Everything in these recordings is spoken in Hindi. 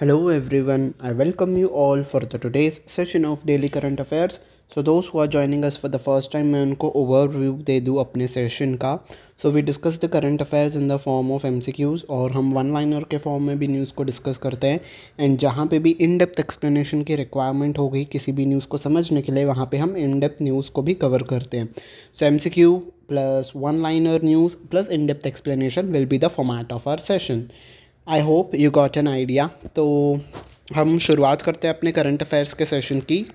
Hello everyone, I welcome you all for the today's session of Daily Current Affairs. So those who are joining us for the first time मैं उनको ओवरव्यू दे दूँ अपने सेशन का. So we discuss the current affairs in the form of MCQs और हम वन लाइनर के फॉर्म में भी न्यूज़ को डिस्कस करते हैं. एंड जहाँ पे भी इन डेप्थ एक्सप्लेनेशन की रिक्वायरमेंट होगी किसी भी न्यूज़ को समझने के लिए वहाँ पे हम इन डेप्थ न्यूज़ को भी कवर करते हैं. So MCQ plus one liner news plus in depth explanation will be the format of our session. I hope you got an idea. तो हम शुरुआत करते हैं अपने करंट अफेयर्स के सेशन की.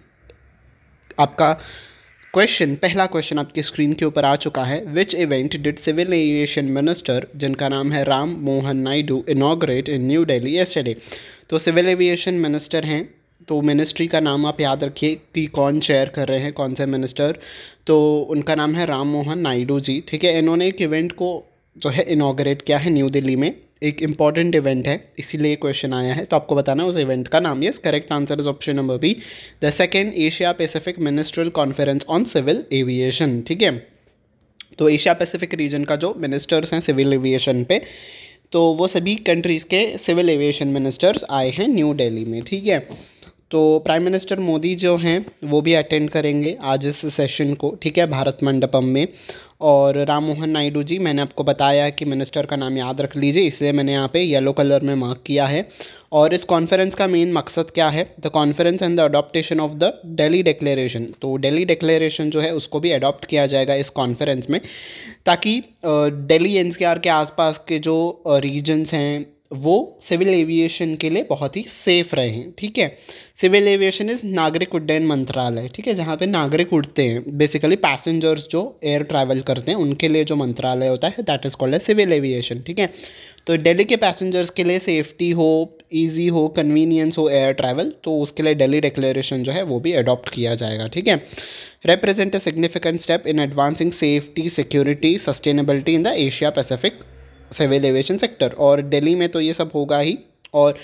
आपका पहला क्वेश्चन आपकी स्क्रीन के ऊपर आ चुका है. Which event did civil aviation minister, जिनका नाम है Ram Mohan Naidu, inaugurate in new Delhi yesterday. तो सिविल एविएशन मिनिस्टर हैं, तो मिनिस्ट्री का नाम आप याद रखिए कि कौन चेयर कर रहे हैं, कौन से मिनिस्टर. तो उनका नाम है राम मोहन नायडू जी. ठीक है, इन्होंने एक इवेंट को जो है इनॉग्रेट किया है न्यू दिल्ली में. एक इम्पॉर्टेंट इवेंट है, इसीलिए क्वेश्चन आया है. तो आपको बताना है उस इवेंट का नाम. Yes, correct answer is option number B, the second Asia Pacific ministerial conference on civil aviation. ठीक है, तो एशिया पैसिफिक रीजन का जो मिनिस्टर्स हैं सिविल एविएशन पे, तो वो सभी कंट्रीज़ के सिविल एविएशन मिनिस्टर्स आए हैं न्यू दिल्ली में. ठीक है, तो प्राइम मिनिस्टर मोदी जो हैं वो भी अटेंड करेंगे आज इस सेशन को. ठीक है, भारत मंडपम में. और राम मोहन नायडू जी, मैंने आपको बताया कि मिनिस्टर का नाम याद रख लीजिए, इसलिए मैंने यहाँ पे येलो कलर में मार्क किया है. और इस कॉन्फ्रेंस का मेन मकसद क्या है? The conference and the adaptation of the Delhi declaration. तो दिल्ली डिक्लेरेशन जो है उसको भी अडॉप्ट किया जाएगा इस कॉन्फ्रेंस में, ताकि दिल्ली एनसीआर के आसपास के जो रीजन्स हैं वो सिविल एविएशन के लिए बहुत ही सेफ़ रहें. ठीक है, सिविल एविएशन इज़ नागरिक उड्डयन मंत्रालय. ठीक है, जहाँ पे नागरिक उड़ते हैं, बेसिकली पैसेंजर्स जो एयर ट्रैवल करते हैं उनके लिए जो मंत्रालय होता है दैट इज़ कॉल्ड है सिविल एविएशन. ठीक है, तो दिल्ली के पैसेंजर्स के लिए सेफ्टी हो, ईजी हो, कन्वीनियंस हो एयर ट्रैवल, तो उसके लिए दिल्ली डिक्लेरेशन जो है वो भी अडॉप्ट किया जाएगा. ठीक है, represent a significant step in advancing safety, security, sustainability in the Asia Pacific civil aviation sector. और दिल्ली में तो ये सब होगा ही, और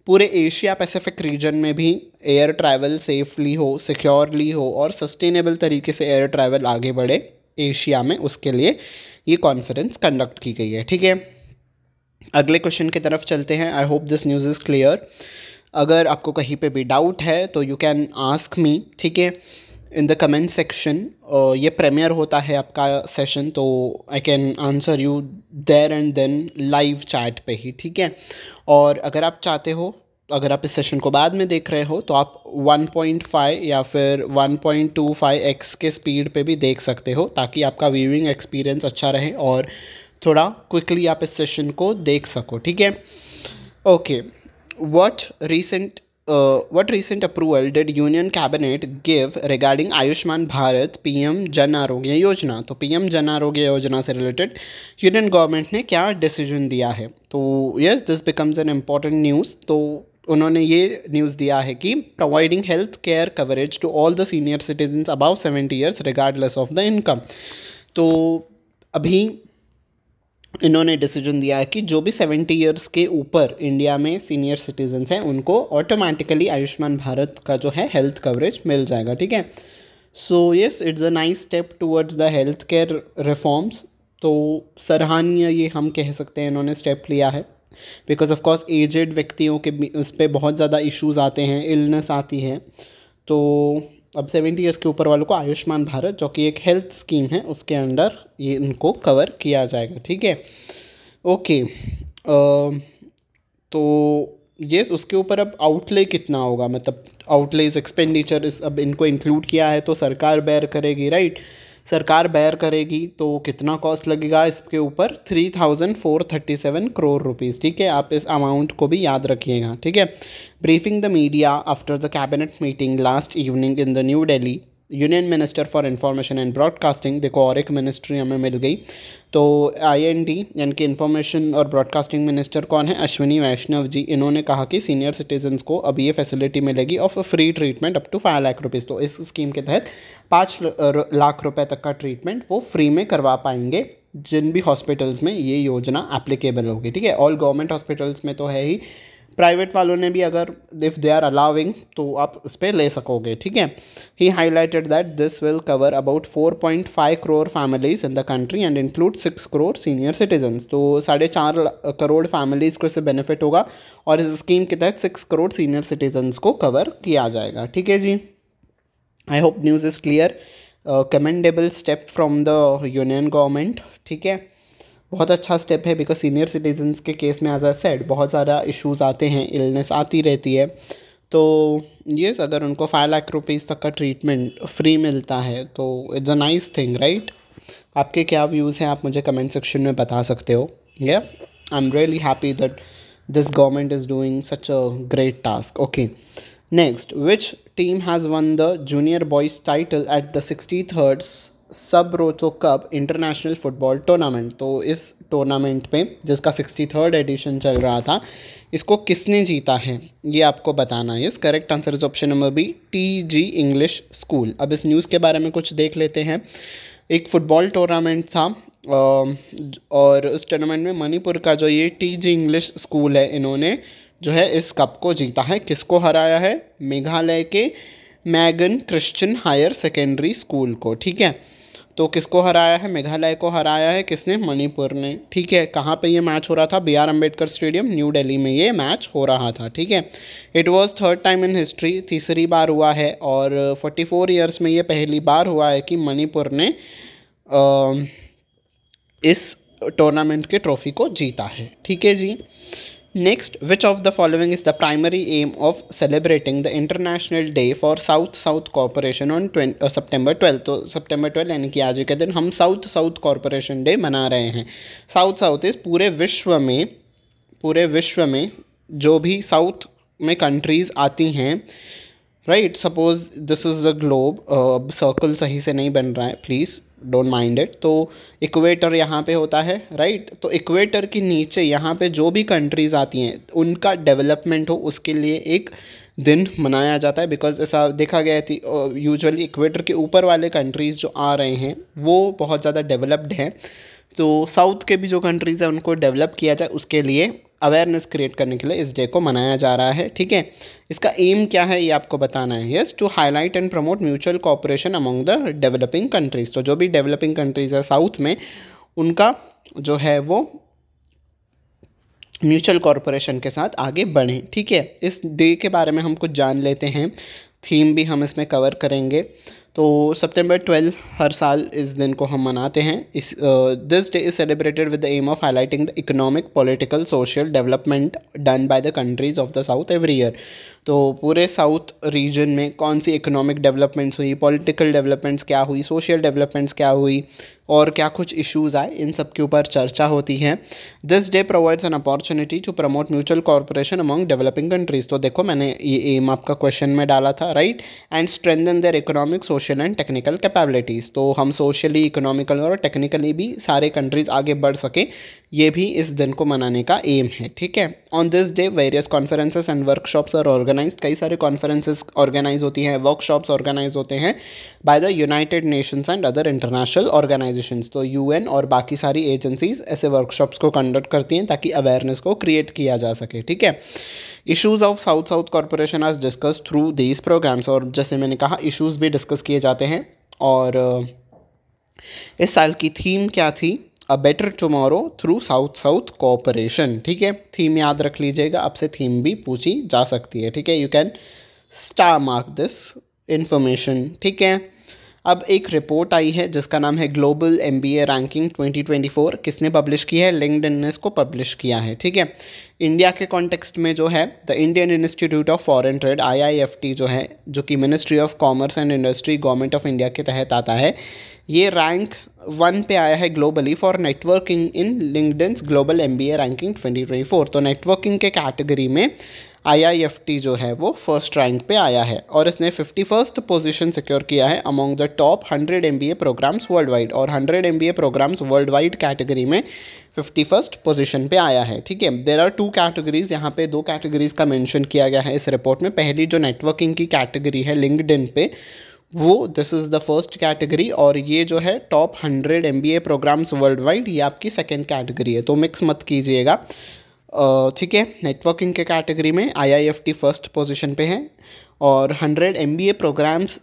पूरे एशिया पैसिफिक रीजन में भी एयर ट्रैवल सेफली हो, सिक्योरली हो और सस्टेनेबल तरीके से एयर ट्रैवल आगे बढ़े एशिया में, उसके लिए ये कॉन्फ्रेंस कंडक्ट की गई है. ठीक है, अगले क्वेश्चन की तरफ चलते हैं. I hope this news is clear. अगर आपको कहीं पे भी डाउट है तो यू कैन आस्क मी. ठीक है, इन द कमेंट सेक्शन. ये प्रीमियर होता है आपका सेशन, तो I can answer you there and then live chat पे ही. ठीक है, और अगर आप चाहते हो, अगर आप इस सेशन को बाद में देख रहे हो तो आप 1.5 या फिर 1.25x के स्पीड पे भी देख सकते हो, ताकि आपका व्यूइंग एक्सपीरियंस अच्छा रहे और थोड़ा क्विकली आप इस सेशन को देख सको. ठीक है, okay. What recent approval did Union Cabinet give regarding Ayushman Bharat PM Jan Arogya Yojana? तो PM जन आरोग्य योजना से रिलेटेड यूनियन गवर्नमेंट ने क्या डिसीजन दिया है? तो yes, this becomes an important news. तो उन्होंने ये न्यूज़ दिया है कि providing health care coverage to all the senior citizens above 70 years regardless of the income. तो अभी इन्होंने डिसीजन दिया है कि जो भी 70 ईयर्स के ऊपर इंडिया में सीनियर सिटीजन्स हैं उनको ऑटोमेटिकली आयुष्मान भारत का जो है हेल्थ कवरेज मिल जाएगा. ठीक है, so yes, it's a nice step towards the health care reforms. तो सराहनीय ये हम कह सकते हैं इन्होंने स्टेप लिया है, बिकॉज ऑफ कोर्स एजेड व्यक्तियों के उस पर बहुत ज़्यादा इश्यूज़ आते हैं, इलनेस आती है. तो अब 70 ईयर्स के ऊपर वालों को आयुष्मान भारत, जो कि एक हेल्थ स्कीम है, उसके अंडर ये इनको कवर किया जाएगा. ठीक है, ओके. तो यस, उसके ऊपर अब आउटले कितना होगा, मतलब आउटलेज एक्सपेंडिचर अब इनको इंक्लूड किया है, तो सरकार बेयर करेगी. राइट, सरकार बेयर करेगी, तो कितना कॉस्ट लगेगा इसके ऊपर? 3,437 करोड़ रुपीज़. ठीक है, आप इस अमाउंट को भी याद रखिएगा. ठीक है, briefing the media after the cabinet meeting last evening in the new Delhi, union minister for information and broadcasting. देखो, और एक मिनिस्ट्री हमें मिल गई. तो IND यानी कि इंफॉर्मेशन और ब्रॉडकास्टिंग मिनिस्टर कौन है? अश्विनी वैष्णव जी. इन्होंने कहा कि सीनियर सिटीजन्स को अब ये फैसिलिटी मिलेगी of free treatment up to 5 lakh rupees. तो इस स्कीम के तहत 5 लाख रुपए तक का ट्रीटमेंट वो फ्री में करवा पाएंगे जिन भी हॉस्पिटल्स में ये योजना एप्लीकेबल होगी. ठीक है, ऑल गवर्नमेंट हॉस्पिटल्स में तो है ही, प्राइवेट वालों ने भी अगर इफ़ दे आर अलाउिंग तो आप इस पर ले सकोगे, ठीक है। He highlighted that this will cover about 4.5 crore families in the country and include 6 crore senior citizens. तो 4.5 करोड़ फैमिलीज़ को इससे बेनिफिट होगा और इस स्कीम के तहत 6 करोड़ सीनियर सिटीजन्स को कवर किया जाएगा, ठीक है जी। I hope news is clear. Commendable step from the union government, ठीक है। बहुत अच्छा स्टेप है बिकॉज सीनियर सिटीजन्स के केस में एज आई सेड बहुत सारा इश्यूज आते हैं, इलनेस आती रहती है। तो यस, अगर उनको 5 लाख रुपीज़ तक का ट्रीटमेंट फ्री मिलता है तो it's a nice thing, right. आपके क्या व्यूज़ हैं आप मुझे कमेंट सेक्शन में बता सकते हो। या I am really happy that this government is doing such a great task. Okay, next, which team has one the junior boys title at the 63rd सब रोचो कप इंटरनेशनल फुटबॉल टूर्नामेंट। तो इस टूर्नामेंट में जिसका 63rd एडिशन चल रहा था, इसको किसने जीता है ये आपको बताना है। इस correct answer is option number B, TG English school. अब इस न्यूज़ के बारे में कुछ देख लेते हैं। एक फुटबॉल टूर्नामेंट था और उस टूर्नामेंट में मणिपुर का जो ये TG इंग्लिश स्कूल है, इन्होंने जो है इस कप को जीता है। किसको हराया है? मेघालय के मैगन क्रिश्चियन हायर सेकेंडरी स्कूल को, ठीक है। तो किसको हराया है? मेघालय को हराया है। किसने? मणिपुर ने, ठीक है। कहाँ पे ये मैच हो रहा था? BR Ambedkar stadium, new Delhi में ये मैच हो रहा था, ठीक है। It was 3rd time in history, तीसरी बार हुआ है और 44 ईयर्स में ये पहली बार हुआ है कि मणिपुर ने इस टूर्नामेंट के ट्रॉफी को जीता है, ठीक है जी। Next, which of the following is the primary aim of celebrating the international day for south south corporation on September 12। तो September 12 यानी कि आज के दिन हम साउथ साउथ कॉरपोरेशन डे मना रहे हैं। साउथ साउथ इस पूरे विश्व में जो भी साउथ में कंट्रीज़ आती हैं, right, suppose this is the globe, circle सही से नहीं बन रहा है, प्लीज़ डोंट माइंड इट। तो इक्वेटर यहाँ पे होता है, राइट। तो इक्वेटर के नीचे यहाँ पे जो भी कंट्रीज़ आती हैं उनका डेवलपमेंट हो, उसके लिए एक दिन मनाया जाता है। बिकॉज ऐसा देखा गया थी यूजुअली इक्वेटर के ऊपर वाले कंट्रीज़ जो आ रहे हैं वो बहुत ज़्यादा डेवलप्ड हैं। तो साउथ के भी जो कंट्रीज़ हैं उनको डेवलप किया जाए, उसके लिए अवेयरनेस क्रिएट करने के लिए इस डे को मनाया जा रहा है, ठीक है। इसका एम क्या है ये आपको बताना है। Yes, to highlight and promote mutual cooperation among the developing countries. तो जो भी डेवलपिंग कंट्रीज़ है साउथ में, उनका जो है वो म्यूचुअल कॉरपोरेशन के साथ आगे बढ़ें, ठीक है। इस डे के बारे में हम कुछ जान लेते हैं, थीम भी हम इसमें कवर करेंगे। तो September 12 हर साल इस दिन को हम मनाते हैं। This day is celebrated with the aim of highlighting the economic, political, social development done by the countries of the south every year. तो पूरे साउथ रीजन में कौन सी इकोनॉमिक डेवलपमेंट्स हुई, पॉलिटिकल डेवलपमेंट्स क्या हुई, सोशल डेवलपमेंट्स क्या हुई और क्या कुछ इश्यूज़ आए, इन सब के ऊपर चर्चा होती है। This day provides an opportunity to promote mutual corporation among developing countries. तो देखो मैंने ये एम आपका क्वेश्चन में डाला था, right. And strengthen their economic, social and technical capabilities. तो हम सोशली, इकोनॉमिकल और टेक्निकली भी सारे कंट्रीज़ आगे बढ़ सकें, ये भी इस दिन को मनाने का एम है, ठीक है। On this day various conferences and workshops are organised. कई सारे कॉन्फ्रेंसेस ऑर्गेनाइज होती हैं, वर्कशॉप्स ऑर्गेनाइज होते हैं by the United Nations and other international organisations. तो UN और बाकी सारी एजेंसीज ऐसे वर्कशॉप्स को कंडक्ट करती हैं ताकि अवेयरनेस को क्रिएट किया जा सके, ठीक है। Issues of south south corporation आज डिस्कस थ्रू दीज प्रोग्राम्स। और जैसे मैंने कहा इश्यूज़ भी डिस्कस किए जाते हैं। और इस साल की थीम क्या थी? A better tomorrow through south south cooperation, ठीक है। थीम याद रख लीजिएगा, आपसे थीम भी पूछी जा सकती है, ठीक है। You can star mark this information, ठीक है। अब एक रिपोर्ट आई है जिसका नाम है ग्लोबल MBA रैंकिंग 2024। किसने पब्लिश किया है? लिंक्डइन ने इसको पब्लिश किया है, ठीक है। इंडिया के कॉन्टेक्स्ट में जो है the Indian institute of foreign trade IIFT जो है, जो कि ministry of commerce and industry government of India के तहत आता है, ये रैंक 1 पे आया है globally for networking in LinkedIn's global MBA ranking 2024। तो नेटवर्किंग के कैटेगरी में IIFT जो है वो फर्स्ट रैंक पे आया है और इसने 51st पोजीशन सिक्योर किया है among the top 100 MBA programmes world wide. और 100 MBA programmes world wide category में 51st पोजीशन पे आया है, ठीक है। देयर आर 2 कैटेगरीज, यहाँ पे 2 कैटेगरीज का मेंशन किया गया है इस रिपोर्ट में। पहली जो नेटवर्किंग की कैटेगरी है लिंक्डइन पे, वो this is the first category. और ये जो है top 100 MBA programmes world wide, ये आपकी सेकेंड कैटेगरी है। तो मिक्स मत कीजिएगा। ठीक है। नेटवर्किंग के कैटेगरी में IIFT फर्स्ट पोजीशन पे है और 100 MBA प्रोग्राम्स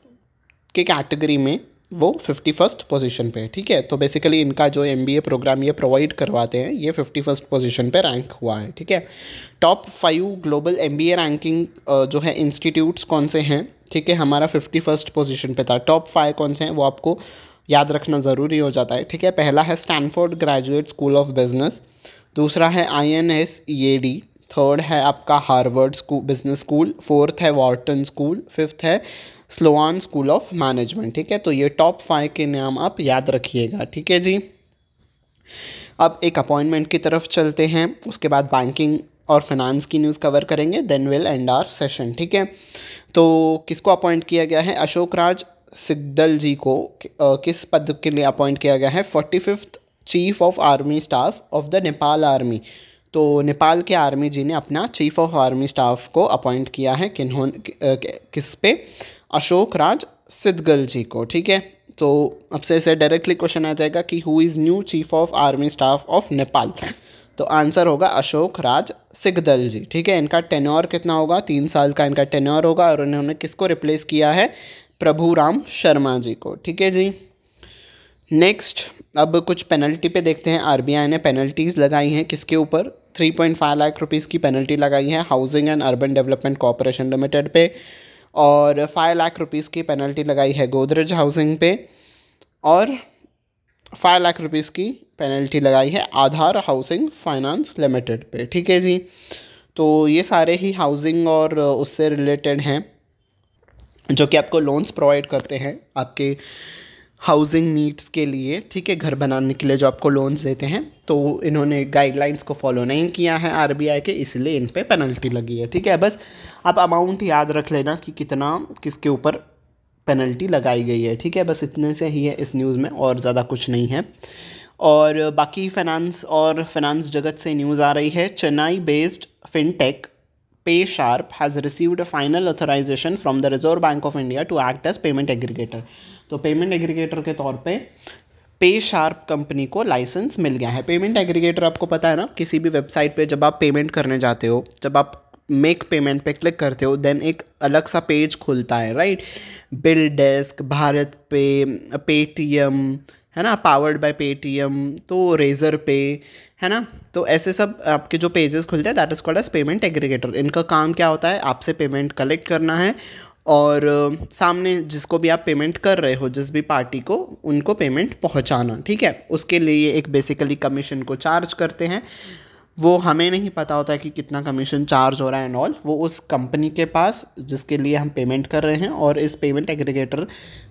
के कैटेगरी में वो 51st पोजीशन पे है। ठीक है, तो बेसिकली इनका जो MBA प्रोग्राम ये प्रोवाइड करवाते हैं ये 51st पोजीशन पे रैंक हुआ है। ठीक है, टॉप 5 ग्लोबल MBA रैंकिंग जो है इंस्टीट्यूट्स कौन से हैं, ठीक है, हमारा 51st पोजीशन पे था। टॉप 5 कौन से हैं वो आपको याद रखना ज़रूरी हो जाता है। ठीक है, पहला है Stanford graduate school of business, दूसरा है INS EAD, थर्ड है आपका हार्वर्ड बिजनेस स्कूल, फोर्थ है वॉर्टन स्कूल, फिफ्थ है स्लोआन स्कूल ऑफ मैनेजमेंट। ठीक है, तो ये टॉप 5 के नाम आप याद रखिएगा। ठीक है जी, अब एक अपॉइंटमेंट की तरफ चलते हैं, उसके बाद बैंकिंग और फाइनेंस की न्यूज़ कवर करेंगे, then will end our session. ठीक है, तो किसको अपॉइंट किया गया है, अशोक राज सिग्दल जी को किस पद के लिए अपॉइंट किया गया है, 45th chief of army staff of the Nepal army. तो नेपाल के आर्मी जी ने अपना चीफ ऑफ आर्मी स्टाफ को अपॉइंट किया है किस पे, अशोक राज सिद्धल जी को। ठीक है, तो अब से इसे डायरेक्टली क्वेश्चन आ जाएगा कि who is new chief of army staff of Nepal, तो आंसर होगा अशोक राज सिद्धल जी। ठीक है, इनका टेन्योर कितना होगा, 3 साल का इनका टेन्योर होगा और इन्होंने किसको रिप्लेस किया है, प्रभु राम शर्मा जी को। ठीक है जी, नेक्स्ट अब कुछ पेनल्टी पे देखते हैं। RBI ने पेनल्टीज़ लगाई हैं किसके ऊपर, 3.5 लाख रुपीज़ की पेनल्टी लगाई है housing and urban development corporation limited पे, और 5 लाख रुपीज़ की पेनल्टी लगाई है गोदरेज हाउसिंग पे, और 5 लाख रुपीज़ की पेनल्टी लगाई है आधार हाउसिंग फाइनेंस लिमिटेड पे। ठीक है जी, तो ये सारे ही हाउसिंग और उससे रिलेटेड हैं जो कि आपको लोन्स प्रोवाइड करते हैं आपके हाउसिंग नीड्स के लिए। ठीक है, घर बनाने के लिए जो आपको लोन्स देते हैं, तो इन्होंने गाइडलाइंस को फॉलो नहीं किया है RBI के, इसलिए इन पे पेनल्टी लगी है। ठीक है, बस आप अमाउंट याद रख लेना कि कितना किसके ऊपर पेनल्टी लगाई गई है। ठीक है, बस इतने से ही है इस न्यूज़ में, और ज़्यादा कुछ नहीं है। और बाकी फाइनेंस जगत से न्यूज़ आ रही है, Chennai based fintech PaySharp has received a final authorization from the Reserve Bank of India to act as payment aggregator। तो पेमेंट एग्रीगेटर के तौर पे PaySharp कंपनी को लाइसेंस मिल गया है। पेमेंट एग्रीगेटर आपको पता है ना, किसी भी वेबसाइट पे जब आप पेमेंट करने जाते हो, जब आप मेक पेमेंट पे क्लिक करते हो, देन एक अलग सा पेज खुलता है, राइट, बिल डेस्क, भारत पे, पेटीएम है ना, पावर्ड बाय पेटीएम, तो रेजर पे है ना, तो ऐसे सब आपके जो पेजेस खुलते हैं that is called as payment aggregator. इनका काम क्या होता है, आपसे पेमेंट कलेक्ट करना है और सामने जिसको भी आप पेमेंट कर रहे हो, जिस भी पार्टी को, उनको पेमेंट पहुंचाना। ठीक है, उसके लिए एक बेसिकली कमीशन को चार्ज करते हैं। वो हमें नहीं पता होता है कि कितना कमीशन चार्ज हो रहा है एंड ऑल, वो उस कंपनी के पास जिसके लिए हम पेमेंट कर रहे हैं और इस पेमेंट एग्रीगेटर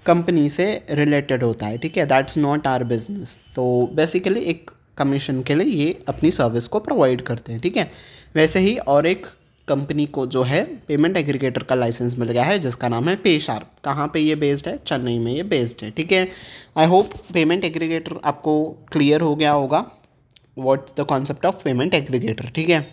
कंपनी से रिलेटेड होता है। ठीक है, दैट्स नॉट आवर बिजनेस। तो बेसिकली एक कमीशन के लिए ये अपनी सर्विस को प्रोवाइड करते हैं। ठीक है, वैसे ही और एक कंपनी को जो है पेमेंट एग्रीगेटर का लाइसेंस मिल गया है जिसका नाम है PaySharp। कहाँ पे ये बेस्ड है, चेन्नई में ये बेस्ड है। ठीक है, आई होप पेमेंट एग्रीगेटर आपको क्लियर हो गया होगा, what the concept of payment aggregator. ठीक है,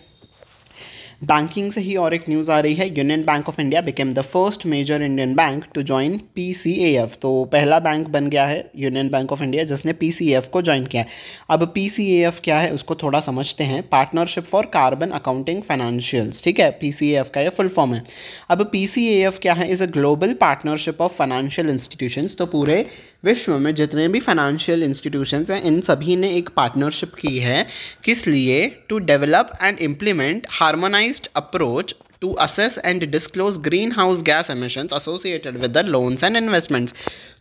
बैंकिंग से ही और एक न्यूज़ आ रही है, Union Bank of India became the first major Indian bank to join PCAF। तो पहला बैंक बन गया है यूनियन बैंक ऑफ इंडिया जिसने PCAF को ज्वाइन किया है। अब PCAF क्या है उसको थोड़ा समझते हैं, partnership for carbon accounting financials. ठीक है, PCAF का ये फुल फॉर्म है। अब PCAF क्या है, is a global partnership of financial institutions. तो पूरे विश्व में जितने भी फाइनेंशियल इंस्टीट्यूशंस हैं इन सभी ने एक पार्टनरशिप की है, किस लिए, to develop and implement harmonised approach to assess and disclose green house gas emissions associated with the loans and investments.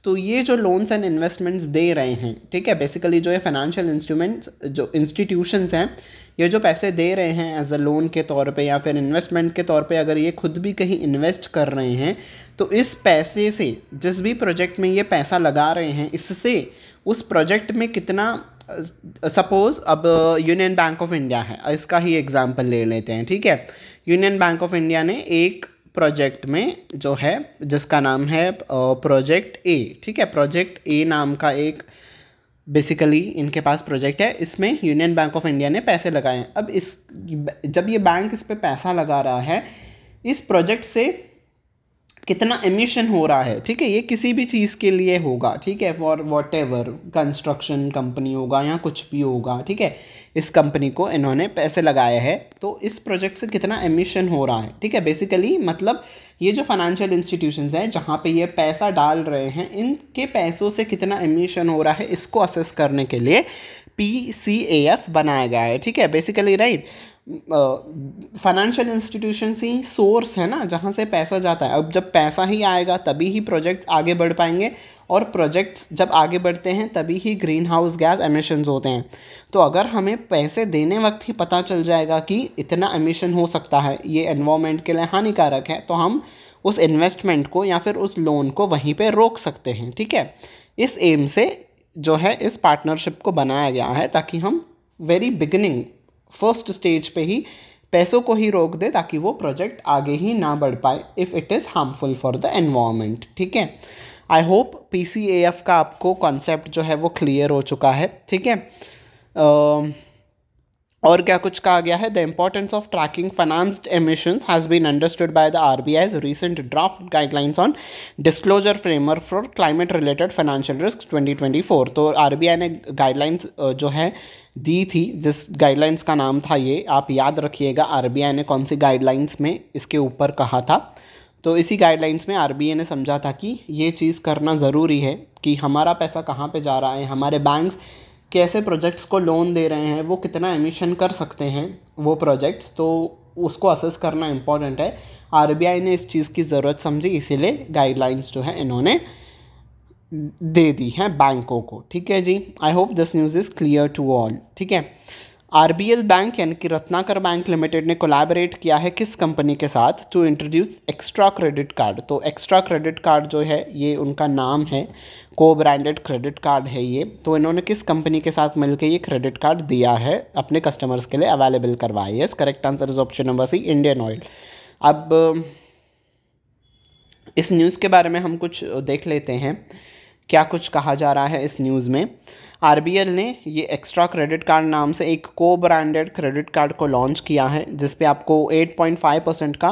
तो ये जो लोन्स एंड इन्वेस्टमेंट्स दे रहे हैं, ठीक है, बेसिकली जो ये फाइनेंशियल इंस्ट्रूमेंट्स जो इंस्टीट्यूशंस हैं, ये जो पैसे दे रहे हैं एज अ लोन के तौर पे या फिर इन्वेस्टमेंट के तौर पे, अगर ये खुद भी कहीं इन्वेस्ट कर रहे हैं तो इस पैसे से, जिस भी प्रोजेक्ट में ये पैसा लगा रहे हैं, इससे उस प्रोजेक्ट में कितना, सपोज़ अब यूनियन बैंक ऑफ इंडिया है, इसका ही एग्जांपल ले लेते हैं। ठीक है, यूनियन बैंक ऑफ इंडिया ने एक प्रोजेक्ट में जो है जिसका नाम है प्रोजेक्ट ए, ठीक है, प्रोजेक्ट ए नाम का एक बेसिकली इनके पास प्रोजेक्ट है, इसमें यूनियन बैंक ऑफ इंडिया ने पैसे लगाए हैं। अब जब ये बैंक इस पे पैसा लगा रहा है, इस प्रोजेक्ट से कितना एमिशन हो रहा है, ठीक है, ये किसी भी चीज़ के लिए होगा, ठीक है, for what ever, construction company होगा या कुछ भी होगा, ठीक है, इस कंपनी को इन्होंने पैसे लगाए हैं, तो इस प्रोजेक्ट से कितना एमिशन हो रहा है। ठीक है, बेसिकली मतलब ये जो फाइनेंशियल इंस्टीट्यूशंस हैं जहाँ पे ये पैसा डाल रहे हैं, इनके पैसों से कितना एमिशन हो रहा है, इसको असेस करने के लिए PCAF बनाया गया है। ठीक है, बेसिकली राइट, फाइनेंशियल इंस्टीट्यूशंस ही सोर्स है ना जहाँ से पैसा जाता है। अब जब पैसा ही आएगा तभी ही प्रोजेक्ट्स आगे बढ़ पाएंगे, और प्रोजेक्ट्स जब आगे बढ़ते हैं तभी ही ग्रीन हाउस गैस एमिशंस होते हैं। तो अगर हमें पैसे देने वक्त ही पता चल जाएगा कि इतना एमिशन हो सकता है, ये एनवायरनमेंट के लिए हानिकारक है, तो हम उस इन्वेस्टमेंट को या फिर उस लोन को वहीं पे रोक सकते हैं। ठीक है, इस एम से जो है इस पार्टनरशिप को बनाया गया है ताकि हम वेरी बिगिनिंग फर्स्ट स्टेज पे ही पैसों को ही रोक दे, ताकि वो प्रोजेक्ट आगे ही ना बढ़ पाए if it is harmful for the environment. ठीक है, आई होप PCAF का आपको कॉन्सेप्ट जो है वो क्लियर हो चुका है। ठीक है, और क्या कुछ कहा गया है, the importance of tracking financed emissions has been understood by the RBI's recent draft guidelines on disclosure framework for climate related financial risks 2024। तो RBI ने गाइडलाइंस जो है दी थी, जिस गाइडलाइंस का नाम था ये, आप याद रखिएगा RBI ने कौन सी गाइडलाइंस में इसके ऊपर कहा था। तो इसी गाइडलाइंस में RBI ने समझा था कि ये चीज़ करना ज़रूरी है कि हमारा पैसा कहाँ पे जा रहा है, हमारे बैंक्स कैसे प्रोजेक्ट्स को लोन दे रहे हैं, वो कितना एमिशन कर सकते हैं वो प्रोजेक्ट्स, तो उसको असेस करना इम्पॉर्टेंट है। RBI ने इस चीज़ की ज़रूरत समझी, इसीलिए गाइडलाइंस जो है इन्होंने दे दी हैं बैंकों को। ठीक है जी, I hope this news is clear to all. ठीक है, RBL बैंक यानी कि रत्नाकर बैंक लिमिटेड ने कोलैबोरेट किया है किस कंपनी के साथ to introduce extra credit card. तो एक्स्ट्रा क्रेडिट कार्ड जो है ये उनका नाम है, को ब्रांडेड क्रेडिट कार्ड है ये। तो इन्होंने किस कंपनी के साथ मिलकर ये क्रेडिट कार्ड दिया है, अपने कस्टमर्स के लिए अवेलेबल करवाया है। Correct answer is option number C, Indian Oil. अब इस न्यूज़ के बारे में हम कुछ देख लेते हैं, क्या कुछ कहा जा रहा है इस न्यूज़ में। RBL ने ये एक्स्ट्रा क्रेडिट कार्ड नाम से एक को ब्रांडेड क्रेडिट कार्ड को लॉन्च किया है, जिस पे आपको 8.5% का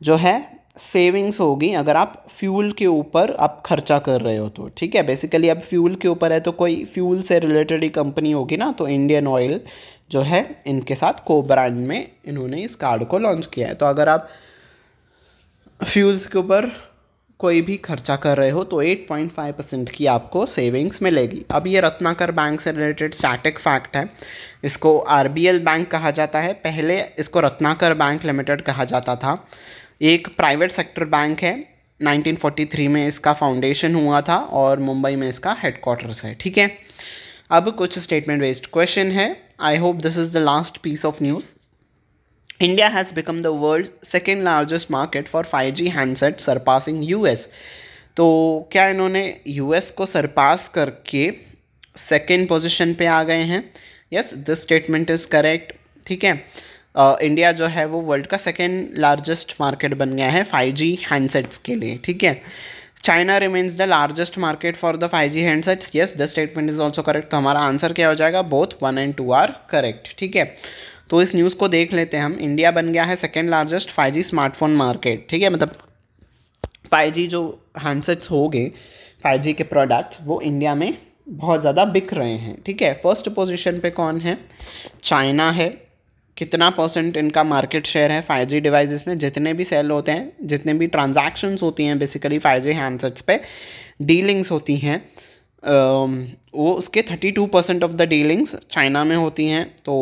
जो है सेविंग्स होगी अगर आप फ्यूल के ऊपर आप खर्चा कर रहे हो तो। ठीक है, बेसिकली अब फ्यूल के ऊपर है तो कोई फ्यूल से रिलेटेड ही कंपनी होगी ना, तो इंडियन ऑयल जो है इनके साथ को ब्रांड में इन्होंने इस कार्ड को लॉन्च किया है। तो अगर आप फ्यूल्स के ऊपर कोई भी खर्चा कर रहे हो तो 8.5% की आपको सेविंग्स मिलेगी। अब ये रत्नाकर बैंक से रिलेटेड स्टैटिक फैक्ट है, इसको RBL बैंक कहा जाता है, पहले इसको रत्नाकर बैंक लिमिटेड कहा जाता था। एक प्राइवेट सेक्टर बैंक है, 1943 में इसका फाउंडेशन हुआ था और मुंबई में इसका हेडक्वार्टर्स है। ठीक है, अब कुछ स्टेटमेंट बेस्ड क्वेश्चन है। I hope this is the last piece of news. India has become the world's second largest market for 5G handsets, surpassing US। तो क्या इन्होंने US को सरपास करके सेकेंड पोजीशन पे आ गए हैं? Yes, this statement is correct. ठीक है, इंडिया जो है वो वर्ल्ड का सेकेंड लार्जेस्ट मार्केट बन गया है 5G हैंडसेट्स के लिए। ठीक है, China remains the largest market for the 5G handsets. Yes, this statement is also correct. तो हमारा आंसर क्या हो जाएगा? Both 1 and 2 are correct. ठीक है, तो इस न्यूज़ को देख लेते हैं हम। इंडिया बन गया है second largest 5G smartphone market. ठीक है, मतलब 5G जो हैंडसेट्स हो गए, 5G के प्रोडक्ट्स, वो इंडिया में बहुत ज़्यादा बिक रहे हैं। ठीक है, फर्स्ट पोजीशन पे कौन है? चाइना है। कितना परसेंट इनका मार्केट शेयर है 5G डिवाइसेस में? जितने भी सेल होते हैं, जितने भी ट्रांजैक्शंस होती हैं बेसिकली 5G हैंडसेट्स पे डीलिंग्स होती हैं, वो उसके 32% ऑफ द डीलिंग्स चाइना में होती हैं। तो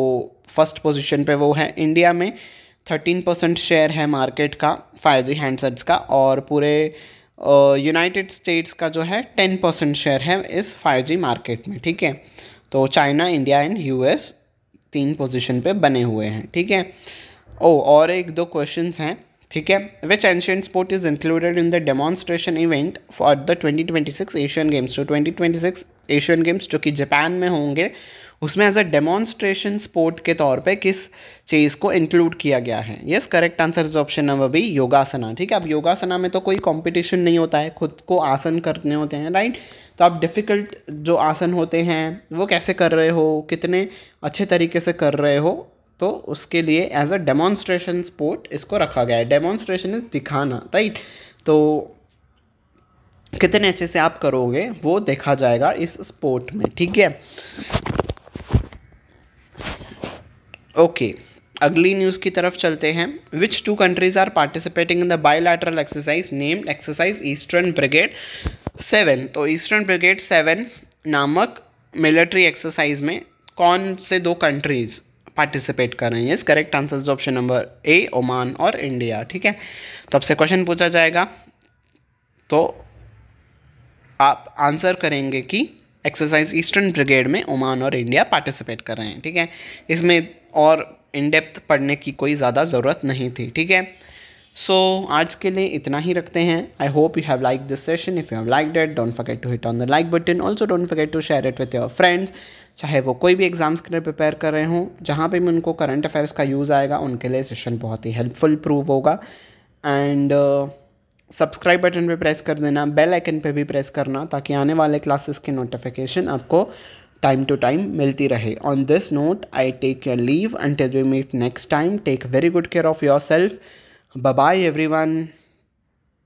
फर्स्ट पोजीशन पे वो है। इंडिया में 13% शेयर है मार्केट का 5G हैंडसेट्स का, और पूरे यूनाइटेड स्टेट्स का जो है 10% शेयर है इस 5G मार्केट में। ठीक है, तो China, India and US 3 position पे बने हुए हैं। ठीक है, और एक दो क्वेश्चंस हैं। ठीक है, which ancient sport is included in the demonstration event for the 2026 Asian games. तो 2026 एशियन गेम्स जो कि जापान में होंगे, उसमें एज अ डेमोन्स्ट्रेशन स्पोर्ट के तौर पे किस चीज़ को इंक्लूड किया गया है? Yes, correct answer is option number B, yogasana. ठीक है, अब योगासना में तो कोई कंपटीशन नहीं होता है, खुद को आसन करने होते हैं, राइट। तो आप डिफ़िकल्ट जो आसन होते हैं वो कैसे कर रहे हो, कितने अच्छे तरीके से कर रहे हो, तो उसके लिए एज अ डेमोन्स्ट्रेशन स्पोर्ट इसको रखा गया है। डेमोन्स्ट्रेशन इज दिखाना, राइट। तो कितने अच्छे से आप करोगे वो देखा जाएगा इस स्पोर्ट में। ठीक है, ओके, अगली न्यूज़ की तरफ चलते हैं। Which two countries are participating in the bilateral exercise named exercise eastern brigade 7। तो ईस्टर्न ब्रिगेड 7 नामक मिलिट्री एक्सरसाइज में कौन से दो कंट्रीज पार्टिसिपेट कर रही हैं? इस correct answer option number A, Oman और इंडिया। ठीक है, तो आपसे क्वेश्चन पूछा जाएगा तो आप आंसर करेंगे कि एक्सरसाइज ईस्टर्न ब्रिगेड में ओमान और इंडिया पार्टिसिपेट कर रहे हैं। ठीक है, इसमें और इन डेप्थ पढ़ने की कोई ज़्यादा ज़रूरत नहीं थी। ठीक है, सो आज के लिए इतना ही रखते हैं। I hope you have like this session. If you have like that, don't forget to hit on the like button. Also don't forget to share it with your friends. चाहे वो कोई भी एग्जाम्स के लिए प्रिपेयर कर रहे हों, जहाँ पे भी उनको करंट अफेयर्स का यूज़ आएगा, उनके लिए सेशन बहुत ही हेल्पफुल प्रूव होगा। एंड सब्सक्राइब बटन पे प्रेस कर देना, बेल आइकन पे भी प्रेस करना, ताकि आने वाले क्लासेस की नोटिफिकेशन आपको टाइम टू टाइम मिलती रहे। On this note I take your leave until we meet next time. Take very good care of your self. Bye bye everyone.